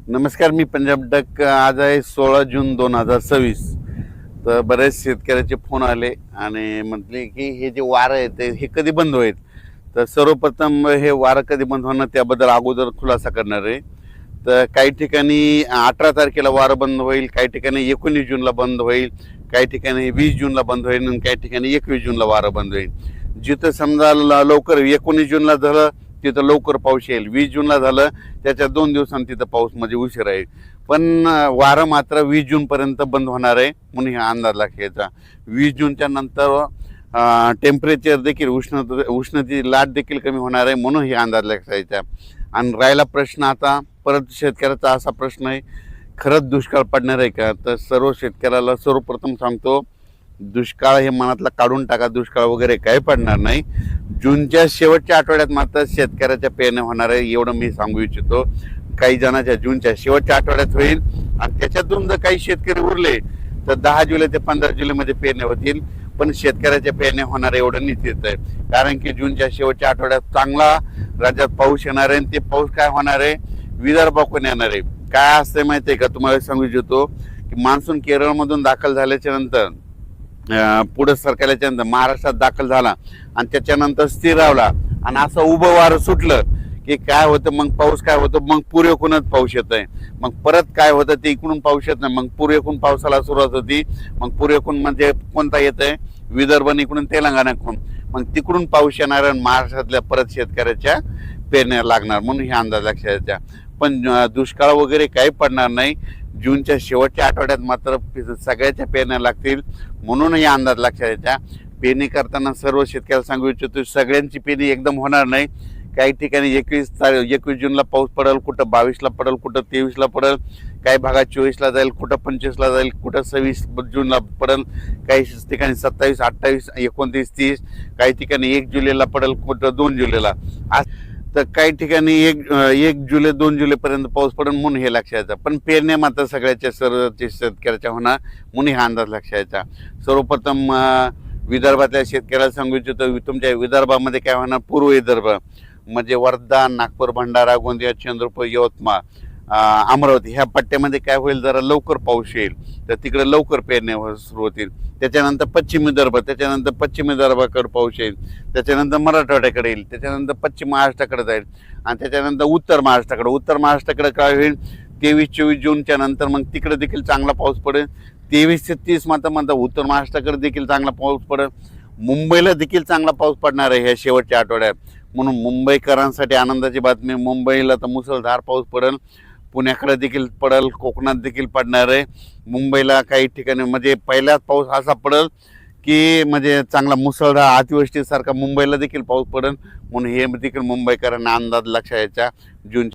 नमस्कार, मी पंजाब डक. आज आहे 16 जून 2026. तर बरेच शेतकऱ्याचे फोन आले आणि म्हटले की हे जे वारं आहे ते हे कधी बंद होईल. तर सर्वप्रथम हे वारं कधी बंद होणार त्याबद्दल अगोदर खुलासा करणार आहे. तर काही ठिकाणी 18 तारखेला वारं बंद होईल, काही ठिकाणी 19 जूनला बंद होईल, काही ठिकाणी 20 जूनला बंद होईल आणि काही ठिकाणी 21 जूनला वारं बंद होईल. जिथं समजा लवकर 19 जूनला झालं तिथं लवकर पाऊस येईल, 20 जूनला झालं त्याच्या 2 दिवसांनी तिथं पाऊस म्हणजे उशीर आहे. पण वारं मात्र 20 जूनपर्यंत बंद होणार आहे म्हणून हा अंदाज लागेचा. 20 जूनच्या नंतर टेम्परेचर देखील उष्णतेची लाट देखील कमी होणार आहे म्हणून हे अंदाज लागायचा. आणि राहिला प्रश्न आता परत शेतकऱ्याचा असा प्रश्न आहे, खरंच दुष्काळ पडणार आहे का? तर सर्व शेतकऱ्याला सर्वप्रथम सांगतो, दुष्काळ हे मनातला काढून टाका. दुष्काळ वगैरे काही पडणार नाही. जूनच्या शेवटच्या आठवड्यात मात्र शेतकऱ्याच्या पेरण्या होणार आहे एवढं मी सांगू इच्छितो. काही जणांच्या जूनच्या शेवटच्या आठवड्यात होईल आणि त्याच्यातून जर काही शेतकरी उरले तर 10 जुलै ते 15 जुलैमध्ये पेरण्या होतील. पण शेतकऱ्याच्या पेरण्या होणार एवढं निश्चित आहे, कारण की जूनच्या शेवटच्या आठवड्यात चांगला राज्यात पाऊस येणार आहे. ते पाऊस काय होणार आहे, विदर्भाकडून येणार आहे. काय असते माहिती आहे का, तुम्हाला सांगू इच्छितो की मान्सून केरळमधून दाखल झाल्याच्या नंतर पुढे सरकारच्या नंतर महाराष्ट्रात दाखल झाला आणि त्याच्यानंतर स्थिरावला आणि असं उभं वारं सुटलं की काय होतं, मग पाऊस काय होतं, मग पूर्वेकडूनच पाऊस येत आहे. मग परत काय होतं, ते इकडून पाऊस येत नाही, मग पूर्वेकडून पावसाला सुरुवात होती. मग पूर्वेकडून म्हणजे कोणता येत आहे, विदर्भ इकडून तेलंगणाकडून, मग तिकडून पाऊस येणार आणि महाराष्ट्रातल्या परत शेतकऱ्याच्या पेरण्या लागणार म्हणून हे अंदाज लक्षात. पण दुष्काळ वगैरे काही पडणार नाही. जूनच्या शेवटच्या आठवड्यात मात्र सगळ्याच्या पेरण्या लागतील म्हणून हे अंदाज लक्षात यायचा. पेरणी करताना सर्व शेतकऱ्याला सांगू इच्छितो, सगळ्यांची पेरणी एकदम होणार नाही. काही ठिकाणी 21 जूनला पाऊस पडेल, कुठं 22ला पडेल, कुठं 23ला पडेल, काही भागात 24ला जाईल, कुठं 25ला जाईल, कुठं 26 जूनला पडेल, काही ठिकाणी 27, 28, 29, 30, काही ठिकाणी 1 जुलैला पडेल, कुठं 2 जुलैला. तर काही ठिकाणी 1 जुलै 2 जुलैपर्यंत पाऊस पडेल म्हणून हे लक्षात. पण पेरण्या मात्र सगळ्याच्या सर्व शेतकऱ्याच्या होणार म्हणून हा अंदाज लक्षात. सर्वप्रथम विदर्भातल्या शेतकऱ्याला सांगू इच्छितो, तुमच्या विदर्भामध्ये काय होणार, पूर्व विदर्भ म्हणजे वर्धा, नागपूर, भंडारा, गोंदिया, चंद्रपूर, यवतमाळ, अमरावती ह्या पट्ट्यामध्ये काय होईल, जरा लवकर पाऊस येईल तर तिकडे लवकर पेरण्या सुरू होतील. त्याच्यानंतर पश्चिम विदर्भ, त्याच्यानंतर पश्चिम विदर्भाकडे पाऊस येईल, त्याच्यानंतर मराठवाड्याकडे येईल, त्याच्यानंतर पश्चिम महाराष्ट्राकडे जाईल आणि त्याच्यानंतर उत्तर महाराष्ट्राकडे काय होईल, 23-24 जूनच्या नंतर मग तिकडे देखील चांगला पाऊस पडेल. 23 ते 30 मात्र उत्तर महाराष्ट्राकडे देखील चांगला पाऊस पडेल. मुंबईला देखील चांगला पाऊस पडणार आहे ह्या शेवटच्या आठवड्यात म्हणून मुंबईकरांसाठी आनंदाची बातमी. मुंबईला तर मुसळधार पाऊस पडेल, पुण्याकडे देखील पडेल, कोकणात देखील पडणार आहे. मुंबईला काही ठिकाणी म्हणजे पहिल्याच पाऊस असा पडेल की म्हणजे चांगला मुसळधार अतिवृष्टीसारखा मुंबईला देखील पाऊस पडेल म्हणून हे देखील मुंबईकरांना अंदाज लक्षात यायचा. जून